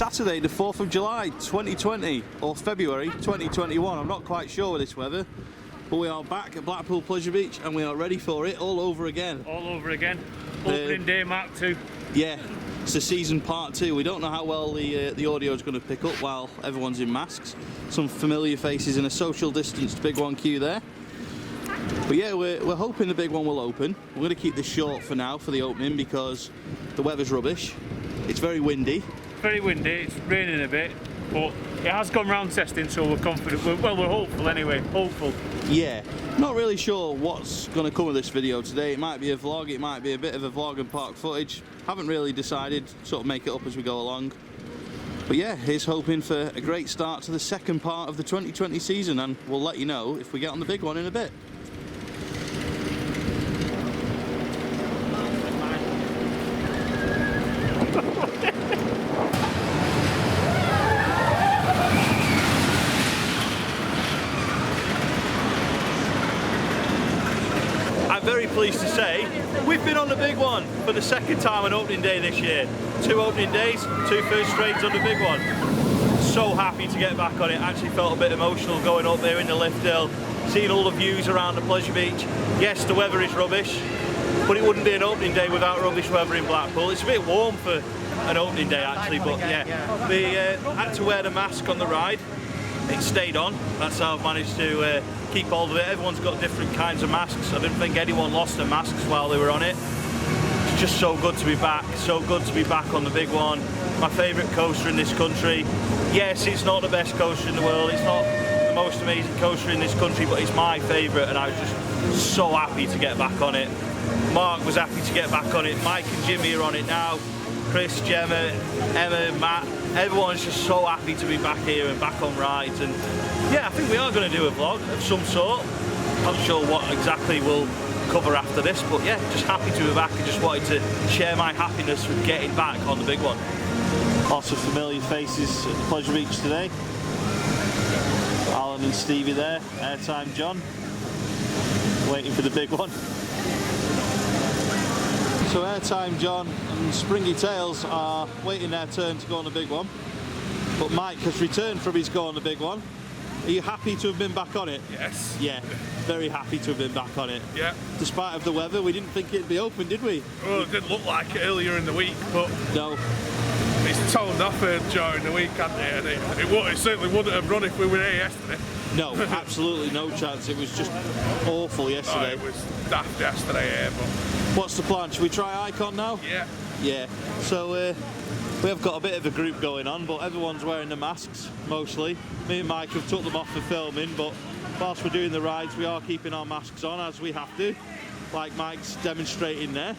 Saturday the 4th of July 2020 or February 2021, I'm not quite sure with this weather, but we are back at Blackpool Pleasure Beach and we are ready for it all over again. All over again. Opening day Mark 2. Yeah, it's the season part 2. We don't know how well the audio is going to pick up while everyone's in masks. Some familiar faces in a social distanced Big One queue there. But yeah, we're hoping the big one will open. We're going to keep this short for now for the opening because the weather's rubbish. It's very windy. Very windy, it's raining a bit, but it has gone round testing, so we're confident. Well, we're hopeful anyway, hopeful. Yeah, not really sure what's going to come of this video today. It might be a vlog, it might be a bit of a vlog and park footage. Haven't really decided, sort of make it up as we go along. But yeah, here's hoping for a great start to the second part of the 2020 season, and we'll let you know if we get on the big one in a bit. I'm very pleased to say we've been on the big one for the second time on opening day this year. 2 opening days, 2 first trades on the big one. So happy to get back on it. Actually felt a bit emotional going up there in the lift hill, seeing all the views around the pleasure beach. Yes, the weather is rubbish, but it wouldn't be an opening day without rubbish weather in Blackpool. It's a bit warm for an opening day actually, but yeah. We had to wear the mask on the ride. It stayed on. That's how I've managed to keep hold of it. Everyone's got different kinds of masks. I didn't think anyone lost their masks while they were on it. It's just so good to be back. So good to be back on the big one. My favourite coaster in this country. Yes, it's not the best coaster in the world. It's not the most amazing coaster in this country, but it's my favourite, and I was just so happy to get back on it. Mark was happy to get back on it. Mike and Jimmy are on it now. Chris, Gemma, Emma, Matt, everyone's just so happy to be back here and back on rides. And yeah, I think we are going to do a vlog of some sort. Not sure what exactly we'll cover after this, but yeah, just happy to be back and just wanted to share my happiness with getting back on the big one. Lots of familiar faces at the Pleasure Beach today. Alan and Stevie there, Airtime John, waiting for the big one. So Airtime John and Springy Tails are waiting their turn to go on the big one. But Mike has returned from his go on the big one. Are you happy to have been back on it? Yes. Yeah, very happy to have been back on it. Yeah. Despite of the weather, we didn't think it'd be open, did we? Well, it didn't look like it earlier in the week, but no. It's toned off during the week, hasn't it? And it certainly wouldn't have run if we were here yesterday. No, absolutely no chance. It was just awful yesterday. Oh, it was daft yesterday here, but... What's the plan? Should we try Icon now? Yeah. Yeah. So we have got a bit of a group going on, but everyone's wearing the masks, mostly. Me and Mike have took them off for filming, but whilst we're doing the rides, we are keeping our masks on, as we have to, like Mike's demonstrating there.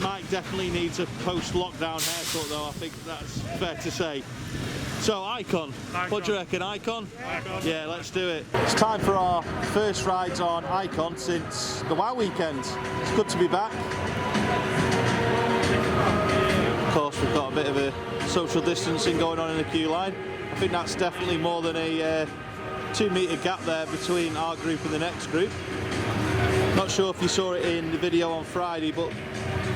Mike definitely needs a post-lockdown haircut, though, I think that's fair to say. So, Icon. What do you reckon, Icon? Icon. Yeah, let's do it. It's time for our first rides on Icon since the WOW weekend. It's good to be back. Of course, we've got a bit of a social distancing going on in the queue line. I think that's definitely more than a 2-metre gap there between our group and the next group. Not sure if you saw it in the video on Friday, but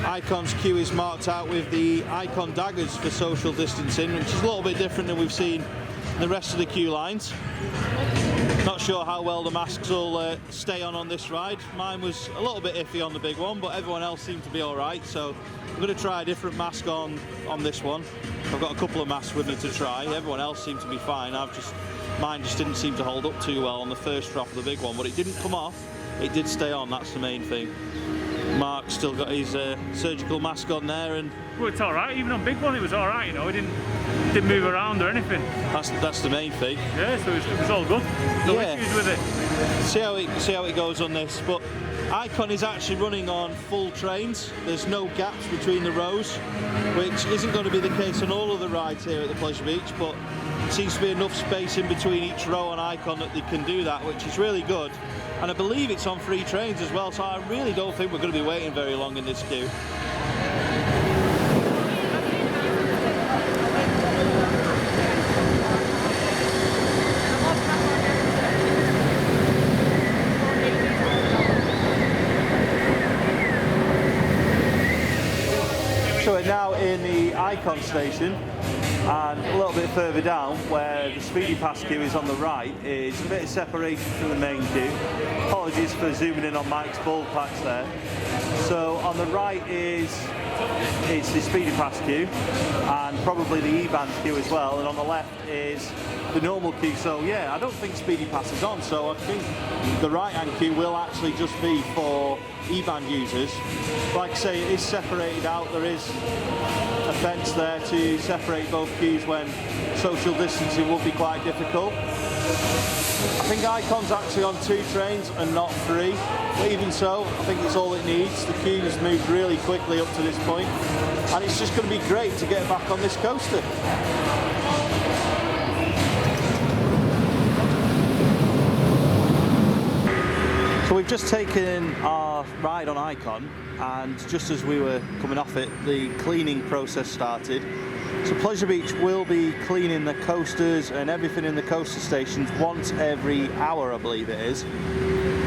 Icon's queue is marked out with the Icon daggers for social distancing, which is a little bit different than we've seen in the rest of the queue lines. Not sure how well the masks will stay on this ride. Mine was a little bit iffy on the big one, but everyone else seemed to be alright, so I'm going to try a different mask on this one. I've got a couple of masks with me to try. Everyone else seemed to be fine. Mine just didn't seem to hold up too well on the first drop of the big one, but it didn't come off. It did stay on, that's the main thing. Mark's still got his surgical mask on there, and Well, it's alright, even on big one it was alright, you know, it didn't move around or anything. that's the main thing. Yeah, so it was all good. No issues with it. See how it goes on this, but Icon is actually running on full trains. There's no gaps between the rows, which isn't going to be the case on all of the rides here at the Pleasure Beach, but it seems to be enough space in between each row on Icon that they can do that, which is really good. And I believe it's on free trains as well, so I really don't think we're going to be waiting very long in this queue. So we're now in the Icon station. And a little bit further down, where the Speedy Pass queue is on the right, is a bit of separation from the main queue. Apologies for zooming in on Mike's ball packs there. So on the right it's the Speedy Pass queue, and probably the E-band queue as well, and on the left is the normal queue. So yeah, I don't think Speedy Pass is on, so I think the right-hand queue will actually just be for E-band users. Like I say, it is separated out. There is a fence there to separate both queues when social distancing will be quite difficult. I think Icon's actually on 2 trains and not 3, but even so, I think it's all it needs. The queue's moved really quickly up to this point, and it's just going to be great to get back on this coaster. So we've just taken our ride on Icon, and just as we were coming off it, the cleaning process started. So Pleasure Beach will be cleaning the coasters and everything in the coaster stations once every hour, I believe it is.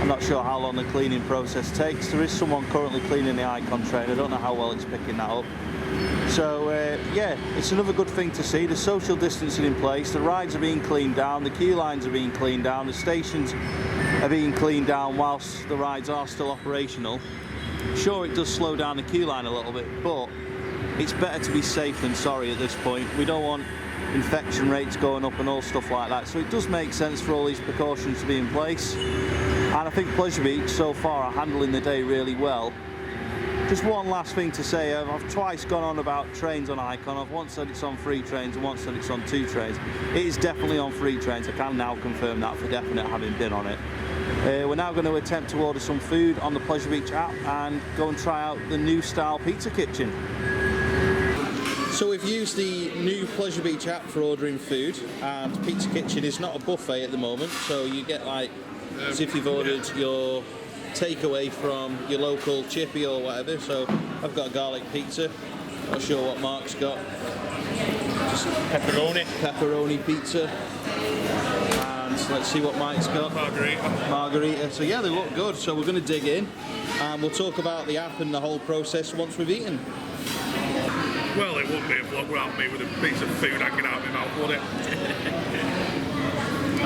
I'm not sure how long the cleaning process takes. There is someone currently cleaning the Icon train. I don't know how well it's picking that up. So yeah, it's another good thing to see. The social distancing in place, the rides are being cleaned down, the queue lines are being cleaned down, the stations are being cleaned down whilst the rides are still operational. Sure, it does slow down the queue line a little bit, but it's better to be safe than sorry at this point. We don't want infection rates going up and all stuff like that, so it does make sense for all these precautions to be in place. And I think Pleasure Beach so far are handling the day really well. Just one last thing to say, I've twice gone on about trains on Icon. I've once said it's on 3 trains and once said it's on 2 trains. It is definitely on 3 trains. I can now confirm that for definite, having been on it. We're now going to attempt to order some food on the Pleasure Beach app and go and try out the new style pizza kitchen. So we've used the new Pleasure Beach app for ordering food, and Pizza Kitchen is not a buffet at the moment, so you get like, as if you've ordered your takeaway from your local chippy or whatever. So I've got a garlic pizza, not sure what Mark's got. Just pepperoni pizza. And let's see what Mike's got. Margarita. So yeah, they look good. So we're going to dig in and we'll talk about the app and the whole process once we've eaten. Well, it wouldn't be a vlog without me with a piece of food hanging out of my mouth, would it?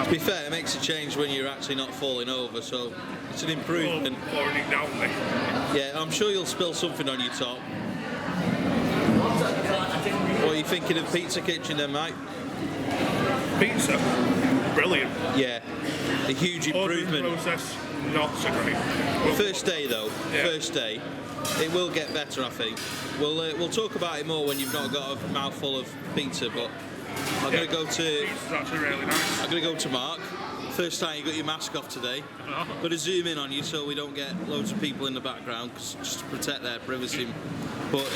To be fair, it makes a change when you're actually not falling over, so it's an improvement. Pouring it down me. Yeah, I'm sure you'll spill something on your top. What are you thinking of Pizza Kitchen then, Mike? Pizza? Brilliant. Yeah, a huge improvement. Ordering process, not so great. First day though, yeah. First day. It will get better, I think. We'll talk about it more when you've not got a mouthful of pizza, but I'm going to go to... Pizza's actually really nice. I'm going to go to Mark. First time you got your mask off today. Got to zoom in on you so we don't get loads of people in the background, just to protect their privacy. But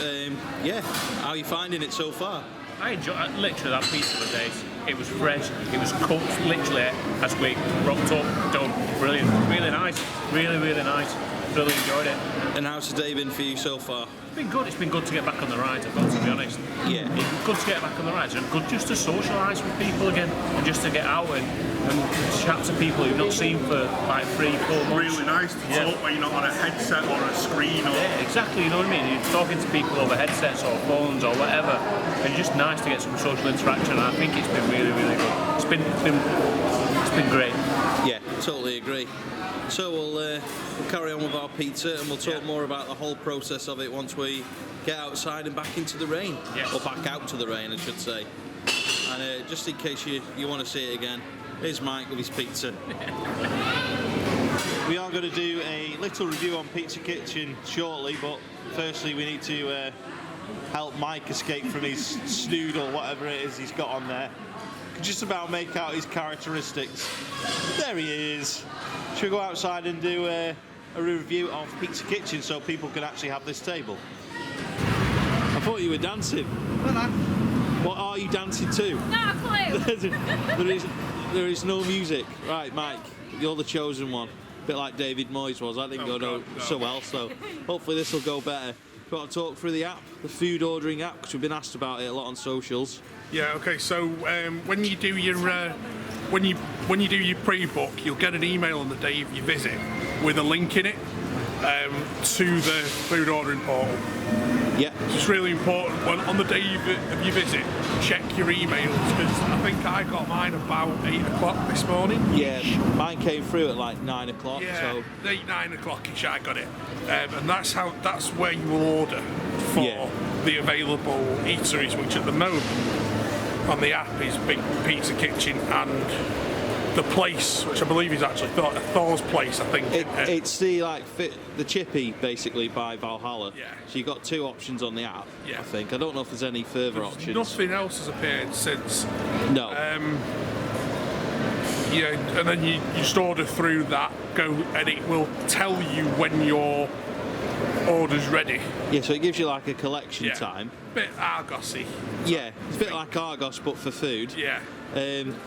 yeah, how are you finding it so far? I enjoy literally that pizza for days. It was fresh, it was cooked literally as we rocked up, done. Brilliant, really nice, really nice. Really enjoyed it. And how's the day been for you so far? It's been good. It's been good to get back on the rides, I've got to be honest. Yeah. It's good to get back on the rides and good just to socialise with people again and just to get out and chat to people you've not seen for like 3-4 months. Really nice to talk when you're not on a headset or a screen. Or... Yeah, exactly, you know what I mean? You're talking to people over headsets or phones or whatever, and it's just nice to get some social interaction, and I think it's been really good. It's been great. Yeah, totally agree. So we'll carry on with our pizza and we'll talk more about the whole process of it once we get outside and back into the rain. Yes. Or back out to the rain, I should say. And just in case you want to see it again, here's Mike with his pizza. We are going to do a little review on Pizza Kitchen shortly, but firstly we need to help Mike escape from his snood or whatever it is he's got on there. Can just about make out his characteristics. There he is. Should we go outside and do a review of Pizza Kitchen so people can actually have this table? I thought you were dancing. What are you dancing to? Not a clue. there is no music. Right, Mike, you're the chosen one. A bit like David Moyes was. I didn't go so well, so hopefully this will go better. Got to talk through the app, the food ordering app, because we've been asked about it a lot on socials. Yeah. Okay. So when you do your when you do your pre-book, you'll get an email on the day of your visit with a link in it to the food ordering portal. Yeah. It's really important when on the day of your visit, check your emails, because I think I got mine about 8 o'clock this morning. Yeah, mine came through at like 9 o'clock. Yeah, So 9 o'clock-ish I got it. And that's where you will order for Yeah. the available eateries, which at the moment on the app is Big Pizza Kitchen and the place, which I believe is actually Thor's place, I think. it's the the Chippy basically by Valhalla. Yeah. So you've got 2 options on the app. Yeah. I think. I don't know if there's any further options. Nothing else has appeared since. No. Yeah, and then you just order through that, and it will tell you when your order's ready. Yeah, so it gives you like a collection Yeah. time. Bit Argosy. Yeah, it's a bit like Argos but for food. Yeah.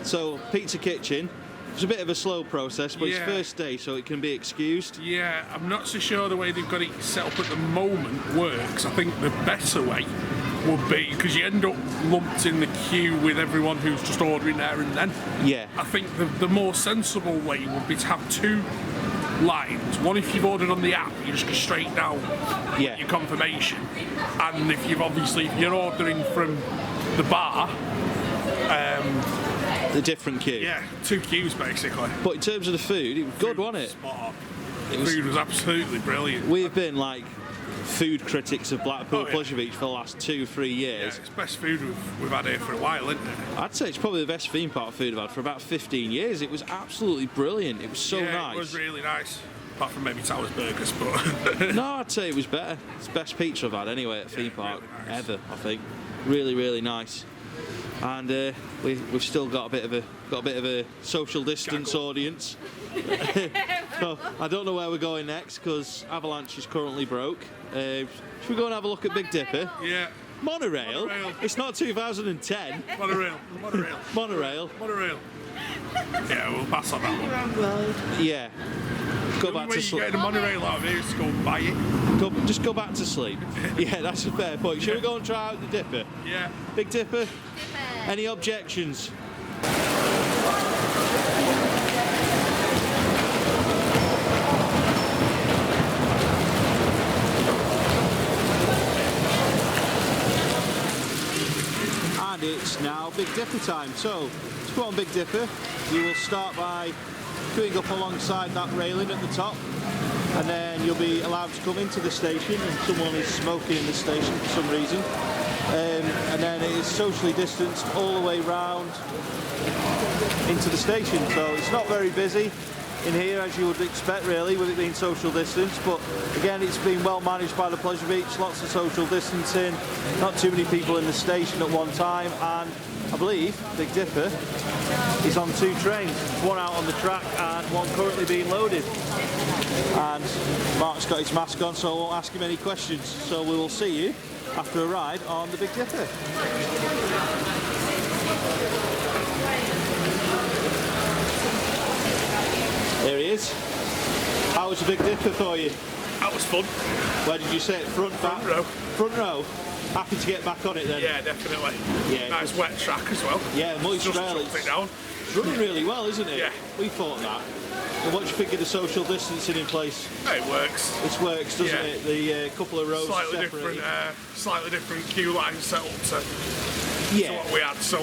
So Pizza Kitchen, it's a bit of a slow process, but it's Yeah. first day, so it can be excused. Yeah, I'm not so sure the way they've got it set up at the moment works. I think the better way would be, because you end up lumped in the queue with everyone who's just ordering there and then. Yeah. I think the more sensible way would be to have 2 lines. One, if you've ordered on the app, you just go straight down Yeah. your confirmation. And if you're ordering from the bar, The different queue. yeah, 2 queues basically. But in terms of the food, it was good, wasn't it? Spot on. It was- Food was absolutely brilliant. We've been like food critics of Blackpool Oh, yeah. Pleasure Beach for the last 2-3 Yeah, years. it's best food we've had here for a while, isn't it? I'd say it's probably the best theme park food I've had for about 15 years. It was absolutely brilliant. It was so yeah, nice. it was really nice. Apart from maybe Towers Burgers, but No, I'd say it was better. It's the best pizza I've had anyway at a theme park really nice. ever, I think. Really, really nice. And we've still got a bit of a social distance Gaggle. audience. So I don't know where we're going next because Avalanche is currently broke. Should we go and have a look at Big Dipper? yeah, Monorail? Monorail. It's not 2010. monorail. Monorail. Yeah, we'll pass on that one. Yeah. Go The back only way to you sleep. get a monorail out of here is to go and buy it. Just go back to sleep. Yeah, that's a fair point. Should we go and try out the Dipper? Yeah. Big Dipper? Any objections? And it's now Big Dipper time. So, to put on Big Dipper, you will start by queuing up alongside that railing at the top, and then you'll be allowed to come into the station, and someone is smoking in the station for some reason. And then it is socially distanced all the way round into the station. So it's not very busy in here, as you would expect really, with it being social distance, but again it's been well managed by the Pleasure Beach, lots of social distancing, not too many people in the station at one time, and I believe Big Dipper is on 2 trains, one out on the track and one currently being loaded. And Mark's got his mask on, so I won't ask him any questions, so we will see you after a ride on the Big Dipper. There he is. How was the Big Dipper for you? That was fun. Where did you sit? Front, back? row. Front row. Happy to get back on it then? Yeah, definitely. Yeah, Nice wet track as well. Yeah, moist Just rail. dropped it down. It's running really well, isn't it? Yeah. We thought that. And what do you think of the social distancing in place? It works. It works, doesn't Yeah. it? The couple of rows Slightly different queue line set up to Yeah. what we had. So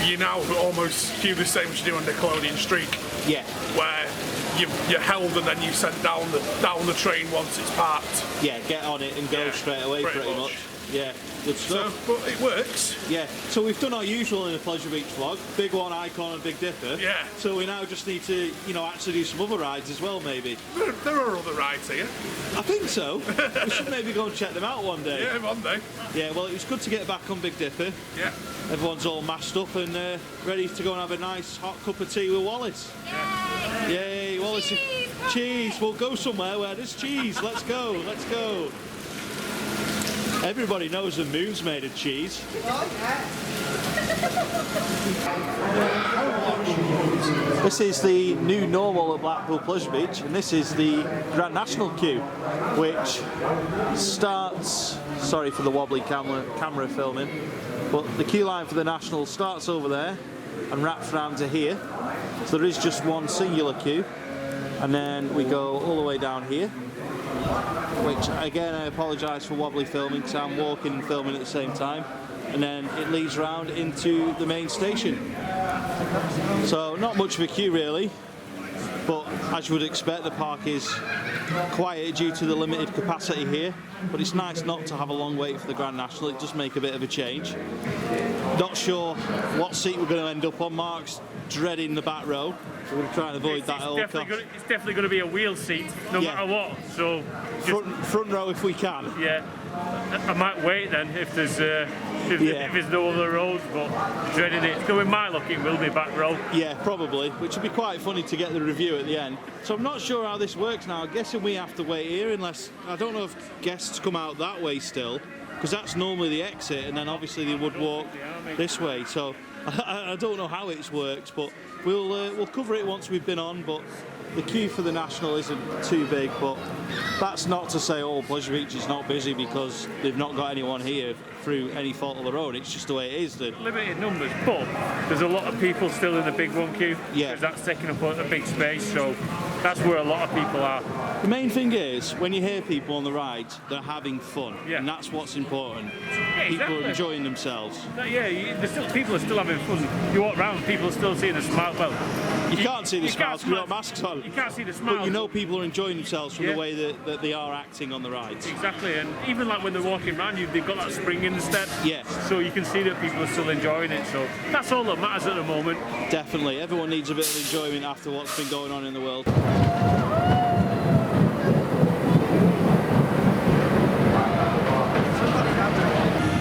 you now almost queue the same as you do on Nickelodeon Streak, Yeah. where you're held and then you sent down the train once it's parked. Yeah, get on it and go Yeah, straight away pretty pretty much. much. Yeah, good So, stuff. but it works. Yeah, so we've done our usual in the Pleasure Beach vlog, Big One, Icon and Big Dipper. Yeah. So we now just need to, actually do some other rides as well maybe. There are other rides here. I think so. We should maybe go and check them out one day. Yeah, one day. Yeah, well it was good to get back on Big Dipper. Yeah. Everyone's all masked up and ready to go and have a nice hot cup of tea with Wallace. Yay, Wallace. Cheese. We'll go somewhere where there's cheese. Let's go. Let's go. Everybody knows the moon's made of cheese. This is the new normal at Blackpool Pleasure Beach, and this is the Grand National queue, which starts, sorry for the wobbly camera filming, but the queue line for the National starts over there and wraps round to here. So there is just one singular queue, and then we go all the way down here, which which again I apologise for wobbly filming because I'm walking and filming at the same time, and then it leads round into the main station. So not much of a queue really, but as you would expect, the park is quiet due to the limited capacity here, but it's nice not to have a long wait for the Grand National. It does make a bit of a change. Not sure what seat we're going to end up on. Mark's dreading the back row, so we're going to try and avoid that at all costs. It's definitely going to be a wheel seat, no matter what. So front row if we can. Yeah, I might wait then if there's no other rows, but dreading it. So with my luck, it will be back row. Yeah, probably, which would be quite funny to get the review at the end. So I'm not sure how this works now. I'm guessing we have to wait here unless, I don't know if guests come out that way still, because that's normally the exit, and then obviously they would walk this way. So I don't know how it works, but we'll cover it once we've been on. But the queue for the National isn't too big, but that's not to say Pleasure Beach is not busy because they've not got anyone here through any fault of their own. It's just the way it is. Limited numbers, but there's a lot of people still in the big one queue. Yeah. Because that's taking up a big space, so that's where a lot of people are. The main thing is, when you hear people on the rides, they're having fun, Yeah. and that's what's important. Yeah, People exactly. are enjoying themselves. People are still having fun. You walk around, people are still seeing the smile. Well, You can't see the you smiles can't because we've got masks on. You can't see the smiles. But you know people are enjoying themselves from Yeah. the way that they are acting on the rides. Exactly, and even like when they're walking around you, they've got that spring in the step. Yes. So you can see that people are still enjoying it. So that's all that matters at the moment. Definitely. Everyone needs a bit of enjoyment after what's been going on in the world.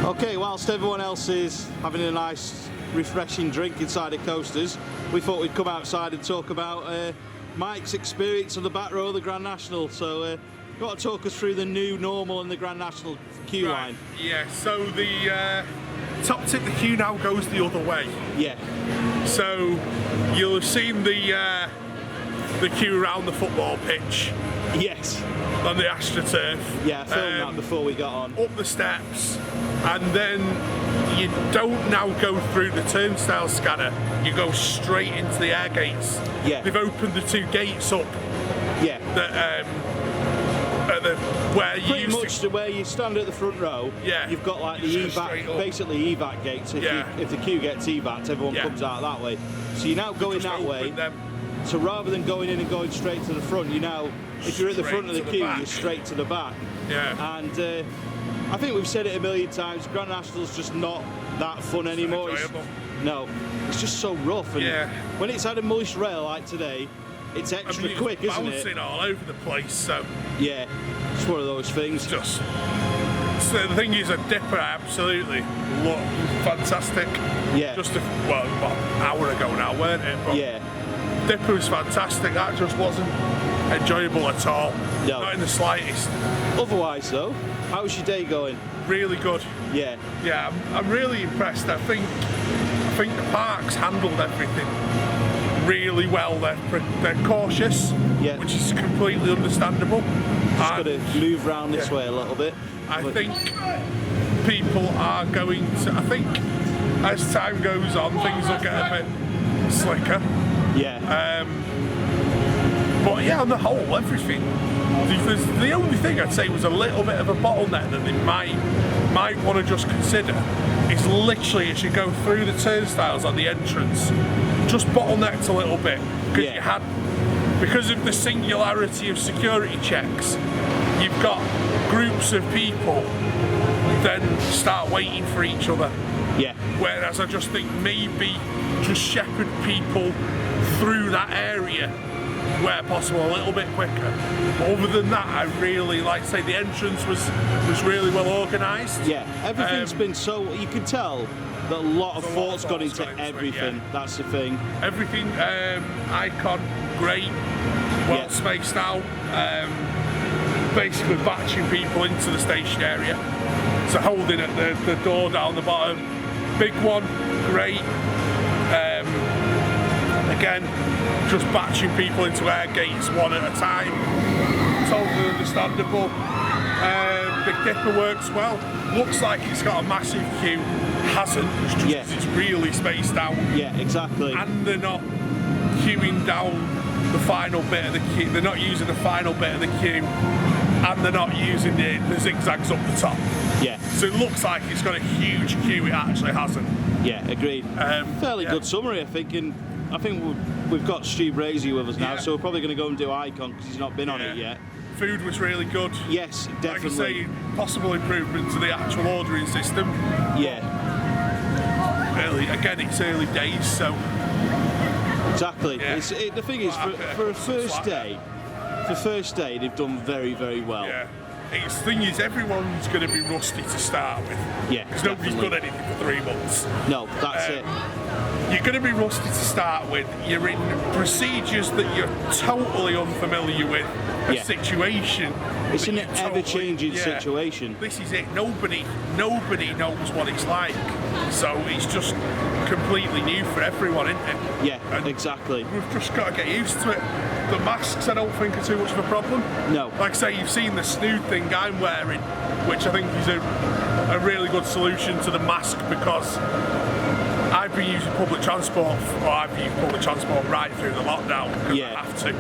Okay, whilst everyone else is having a nice refreshing drink inside the coasters, we thought we'd come outside and talk about Mike's experience on the back row of the Grand National. So got to talk us through the new normal and the Grand National queue line. Yeah, so the top tip, the queue now goes the other way. Yeah. So you'll have seen the queue around the football pitch Yes. on the AstroTurf. Yeah, I filmed that before we got on. Up the steps, and then you don't now go through the turnstile scanner, you go straight into the air gates. Yeah. They've opened the two gates up Yeah. that where you Pretty used much to, to where you stand at the front row, Yeah. you've got like the Just go evac, straight up. basically evac gates. Yeah. If the queue gets evac, everyone Yeah. comes out that way. So you're now going just that open way. them. So rather than going in and going straight to the front, you now, if you're at the Straight front of the to the queue, back. you're straight to the back. Yeah. And I think we've said it a million times, Grand National's just not that fun anymore. enjoyable. No, it's just so rough. And Yeah. when it's had a moist rail like today, it's extra I mean, quick, it's isn't bouncing it? all over the place, so Yeah, it's one of those things. just. So the thing is, a dipper absolutely looked fantastic. Yeah. Just an hour ago now, weren't it? But Yeah. Dipper was fantastic. That just wasn't enjoyable at all. No. Not in the slightest. Otherwise though, how's your day going? Really good. Yeah. Yeah, I'm really impressed. I think the park's handled everything really well. They're cautious, Yeah. which is completely understandable. Just got to move around this way a little bit. I But- think people are going to. I think as time goes on, things will get a bit slicker. Yeah. But yeah, on the whole, everything. The only thing I'd say was a little bit of a bottleneck that they might want to just consider is literally as you go through the turnstiles on the entrance, just bottlenecked a little bit Yeah. because of the singularity of security checks. You've got groups of people then start waiting for each other. Yeah. Whereas I just think maybe just shepherd people through that area where possible a little bit quicker. But other than that, I really like to say the entrance was really well organised. Yeah. Everything's been so. You can tell that a lot of There's a lot thought's of gone thought's into gone into it, everything. yeah. That's the thing. Everything, icon, great, well Yeah. spaced out. Basically batching people into the station area. So holding at the door down the bottom. Big one, great. Again, just batching people into air gates one at a time. Totally understandable. Big Dipper works well. Looks like it's got a massive queue. Hasn't, it's just Yeah. 'cause it's really spaced out. Yeah. Exactly. And they're not queuing down the final bit of the queue. They're not using the final bit of the queue and they're not using the zigzags up the top. Yeah. So it looks like it's got a huge queue, it actually hasn't. Yeah, agreed. Fairly good summary, I think, and I think we've got Stu Brazy with us now, so we're probably going to go and do Icon because he's not been on it yet. Food was really good. Yes, definitely. Like I say, possible improvement to the actual ordering system. Yeah. Really, again, it's early days, so... Exactly. Yeah. The thing is, for a first day, they've done very, very well. Yeah. The thing is, everyone's going to be rusty to start with. Yeah, because nobody's done anything for 3 months. No, that's it. You're going to be rusty to start with. You're in procedures that you're totally unfamiliar with. A situation. It's an ever-changing situation. This is it. Nobody knows what it's like. So it's just completely new for everyone, isn't it? Yeah, exactly. We've just got to get used to it. The masks, I don't think, are too much of a problem. No. Like I say, you've seen the snood thing I'm wearing, which I think is a really good solution to the mask, because I've been using public transport, I've used public transport right through the lockdown because I have to.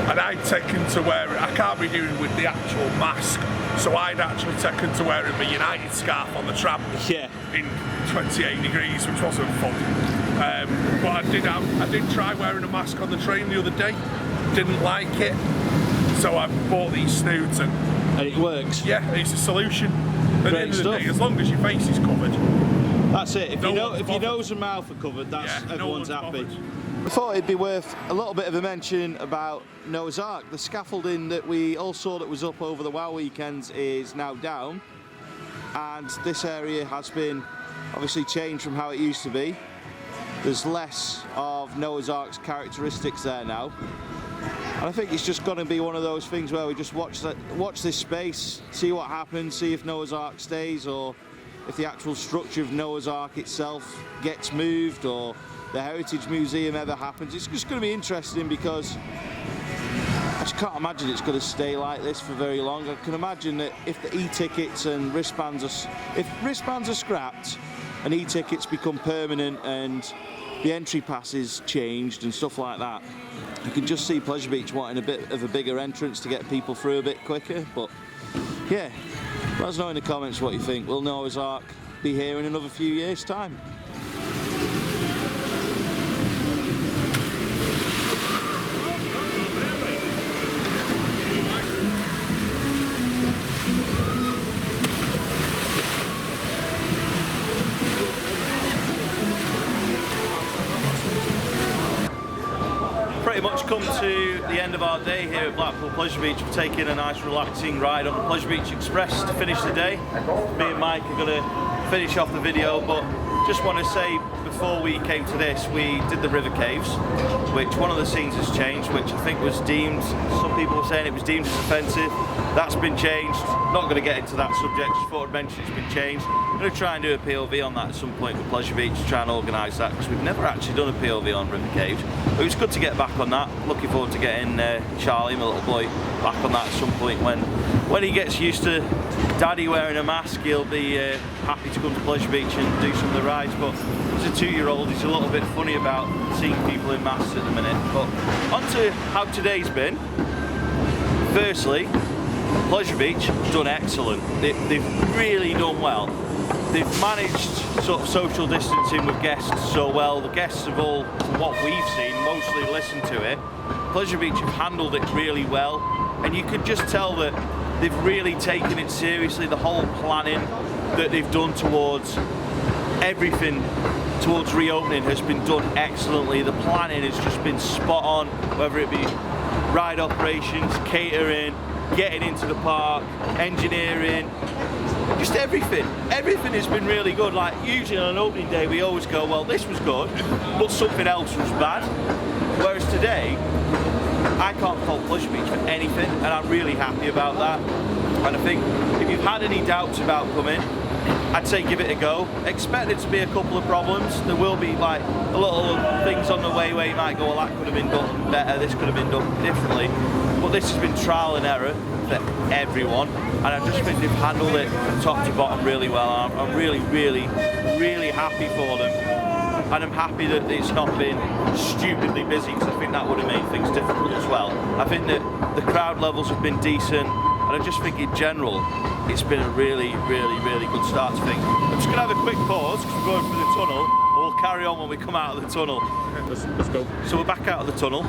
And I'd taken to wear it, I can't be doing with the actual mask, so I'd actually taken to wearing my United scarf on the tram in 28 degrees, which wasn't fun. But I did try wearing a mask on the train the other day, didn't like it, so I bought these snoods and it works. Yeah, it's a solution. At the end of the day, as long as your face is covered. That's it. If your nose and mouth are covered, everyone's happy. I thought it'd be worth a little bit of a mention about Noah's Ark. The scaffolding that we all saw that was up over the WoW weekends is now down, and this area has been obviously changed from how it used to be. There's less of Noah's Ark's characteristics there now, and I think it's just going to be one of those things where we just watch this space, see what happens, see if Noah's Ark stays, or if the actual structure of Noah's Ark itself gets moved, or the Heritage Museum ever happens. It's just going to be interesting, because I just can't imagine it's going to stay like this for very long. I can imagine that if the e-tickets and wristbands are scrapped and e-tickets become permanent and the entry passes changed and stuff like that, you can just see Pleasure Beach wanting a bit of a bigger entrance to get people through a bit quicker. But yeah, let us know in the comments what you think. Will Noah's Ark be here in another few years' time? Pretty much come to the end of our day here at Blackpool Pleasure Beach. We're taking a nice relaxing ride on the Pleasure Beach Express to finish the day. Me and Mike are going to finish off the video, but just want to say before we came to this, we did the river caves, which one of the scenes has changed, which I think was deemed, some people were saying it was deemed as offensive. That's been changed. Not going to get into that subject, just thought I'd mention it's been changed. I'm going to try and do a POV on that at some point with Pleasure Beach to try and organise that, because we've never actually done a POV on river caves. But it was good to get back on that. Looking forward to getting Charlie, my little boy, back on that at some point when he gets used to Daddy wearing a mask. He'll be happy to come to Pleasure Beach and do some of the rides. But as a 2-year-old, he's a little bit funny about seeing people in masks at the minute. But on to how today's been. Firstly, Pleasure Beach done excellent. They've really done well. They've managed sort of social distancing with guests so well. The guests have all, from what we've seen, mostly listened to it. Pleasure Beach have handled it really well, and you could just tell that they've really taken it seriously. The whole planning that they've done towards everything, towards reopening, has been done excellently. The planning has just been spot on, whether it be ride operations, catering, getting into the park, engineering, just everything. Everything has been really good. Like usually on an opening day we always go, well, this was good, but something else was bad. Whereas today, I can't fault Pleasure Beach for anything, and I'm really happy about that. And I think if you've had any doubts about coming, I'd say give it a go. Expect there to be a couple of problems. There will be like little things on the way where you might go, well, that could have been done better, this could have been done differently. But this has been trial and error for everyone, and I just think they've handled it from top to bottom really well. I'm really, really, really happy for them. and I'm happy that it's not been stupidly busy, because I think that would have made things difficult as well. I think that the crowd levels have been decent, and I just think in general it's been a really good start to things. I'm just going to have a quick pause because we're going through the tunnel, and we'll carry on when we come out of the tunnel. Let's go. So we're back out of the tunnel.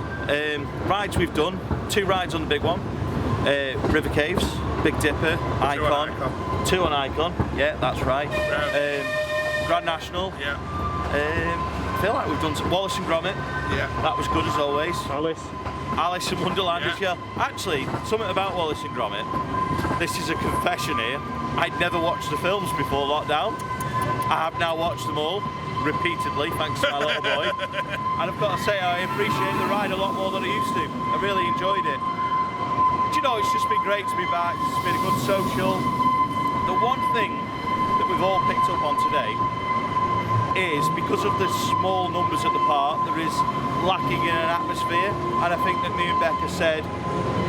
Rides we've done, 2 rides on the big one. River Caves, Big Dipper, Icon. 2 on Icon, yeah, that's right. Grand National. Yeah. I feel like we've done some Wallace and Gromit. Yeah. That was good as always. Alice. in Wonderland as well. Actually, something about Wallace and Gromit. This is a confession here. I'd never watched the films before lockdown. I have now watched them all repeatedly, thanks to my little boy. And I've got to say, I appreciate the ride a lot more than I used to. I really enjoyed it. Do you know, it's just been great to be back. It's been a good social. The one thing that we've all picked up on today is because of the small numbers at the park, there is lacking in an atmosphere, and I think that me and Becca said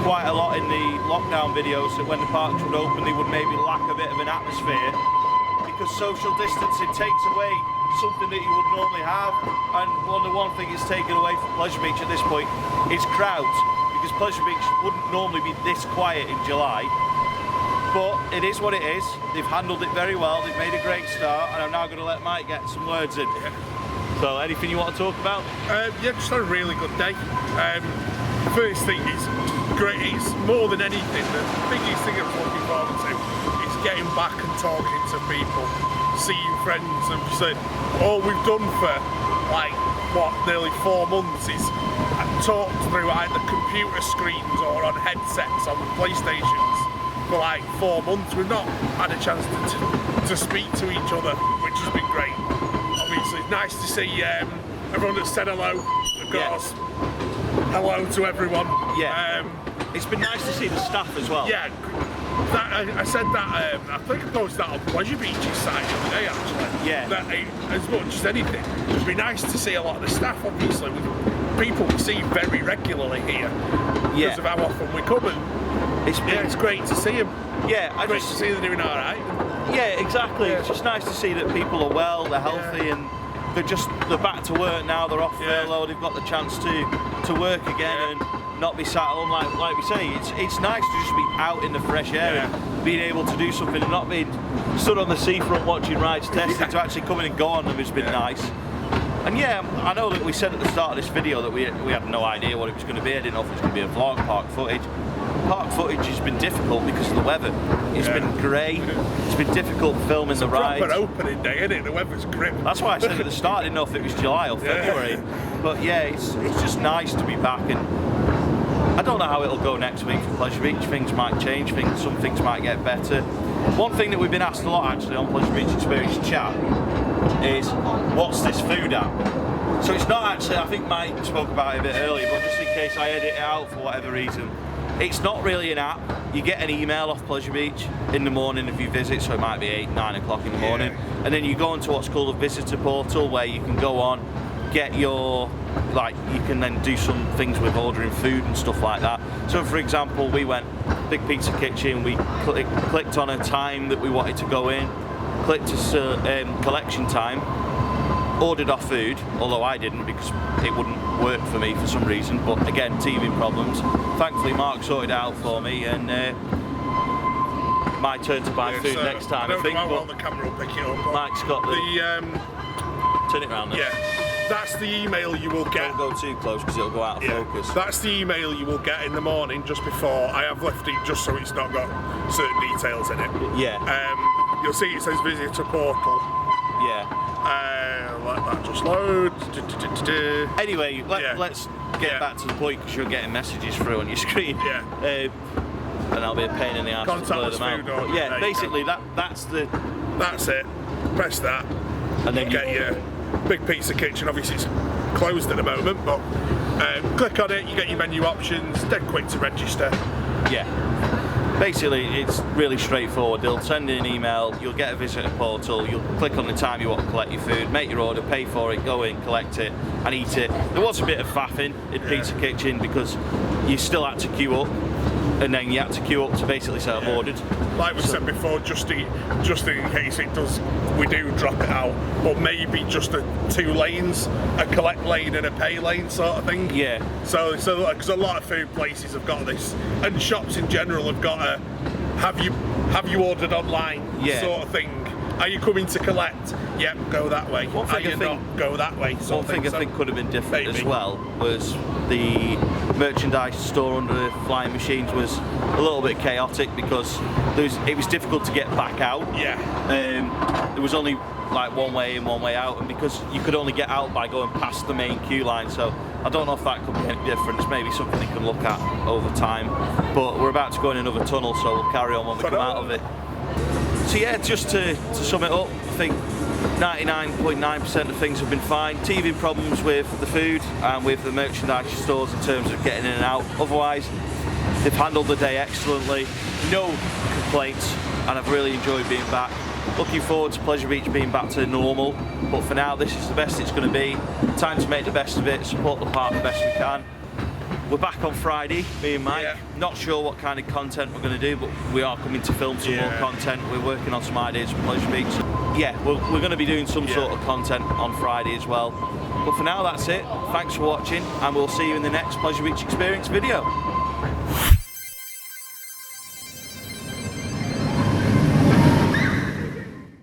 quite a lot in the lockdown videos that when the parks would open they would maybe lack a bit of an atmosphere, because social distancing takes away something that you would normally have, and the one thing it's taken away from Pleasure Beach at this point is crowds, because Pleasure Beach wouldn't normally be this quiet in July. But it is what it is. They've handled it very well. They've made a great start, and I'm now going to let Mike get some words in. So, anything you want to talk about? Yeah, just had a really good day. First thing is great. It's more than anything. The biggest thing I'm looking forward to is getting back and talking to people, seeing friends, and just all we've done for like nearly 4 months is talked through either computer screens or on headsets on the PlayStations. For like 4 months, we've not had a chance to speak to each other, which has been great. Obviously, it's nice to see everyone that said hello. Of course, hello to everyone. Yeah. It's been nice to see the staff as well. Yeah. I said that. I think I posted that on Pleasure Beach's site the other day, actually. Yeah. That as much as anything, it'd be nice to see a lot of the staff. Obviously, people we see very regularly here because of how often we come and. It's great to see them. Yeah, great to see them doing all right. Yeah, exactly. Yeah. It's just nice to see that people are well, they're healthy, and they're back to work now. They're off furlough. They've got the chance to work again and not be sat at home like we say. It's nice to just be out in the fresh air and being able to do something and not being stood on the seafront watching rides tested. To actually come in and go on them has been nice. And yeah, I know that we said at the start of this video that we had no idea what it was going to be. I didn't know if it was going to be a vlog, park footage. Park footage has been difficult because of the weather. It's been grey. It's been difficult filming the rides. It's a proper opening day, isn't it? The weather's grim. That's why I said at the start I didn't know if it was July or February. But yeah, it's just nice to be back, and I don't know how it'll go next week for Pleasure Beach. Things might change, some things might get better. One thing that we've been asked a lot actually on Pleasure Beach Experience chat is, what's this food app? So it's not actually, I think Mike spoke about it a bit earlier, but just in case I edit it out for whatever reason, it's not really an app. You get an email off Pleasure Beach in the morning if you visit, so it might be 8, 9 o'clock in the morning, and then you go onto what's called a visitor portal where you can go on, get your, you can then do some things with ordering food and stuff like that. So for example, we went Big Pizza Kitchen, we clicked on a time that we wanted to go in, clicked to collection time, ordered our food, although I didn't because it wouldn't work for me for some reason, but again, teething problems. Thankfully Mark sorted it out for me, and my turn to buy food next time, I think. How well the camera will pick it up. Mike's got the turn it around there. Yeah, that's the email you will get. Don't go too close because it'll go out of focus. That's the email you will get in the morning just before. I have left it just so it's not got certain details in it. Yeah. You'll see it says visitor portal. Yeah. Let that just load. Anyway, let's get back to the point because you're getting messages through on your screen. Yeah. And that'll be a pain in the ass to blur them out. But yeah, basically that's it. Press that, and then you get your Big Pizza Kitchen. Obviously it's closed at the moment, but click on it. You get your menu options. Dead quick to register. Yeah. Basically, it's really straightforward. They'll send in an email, you'll get a visitor portal, you'll click on the time you want to collect your food, make your order, pay for it, go in, collect it, and eat it. There was a bit of faffing in Pizza Kitchen because you still had to queue up. and then you had to queue up to basically say I've ordered. Like we said before, just in case we do drop it out, but maybe just 2 lanes, a collect lane and a pay lane sort of thing. Yeah. So because a lot of food places have got this, and shops in general have got a have you ordered online sort of thing. Are you coming to collect? Yep, go that way. Are you not? Go that way. One thing I think could have been different as well was the merchandise store under the flying machines was a little bit chaotic because it was difficult to get back out. Yeah. There was only like one way in, one way out, and because you could only get out by going past the main queue line, so I don't know if that could be any difference. Maybe something you can look at over time. But we're about to go in another tunnel, so we'll carry on when we come out of it. So yeah, just to sum it up, I think 99.9% of things have been fine. Teething problems with the food and with the merchandise stores in terms of getting in and out. Otherwise, they've handled the day excellently. No complaints, and I've really enjoyed being back. Looking forward to Pleasure Beach being back to normal, but for now this is the best it's going to be. Time to make the best of it, support the park the best we can. We're back on Friday, me and Mike. Not sure what kind of content we're going to do, but we are coming to film some more content. We're working on some ideas for Pleasure Beach. Yeah, we're going to be doing some sort of content on Friday as well. But for now, that's it. Thanks for watching, and we'll see you in the next Pleasure Beach Experience video.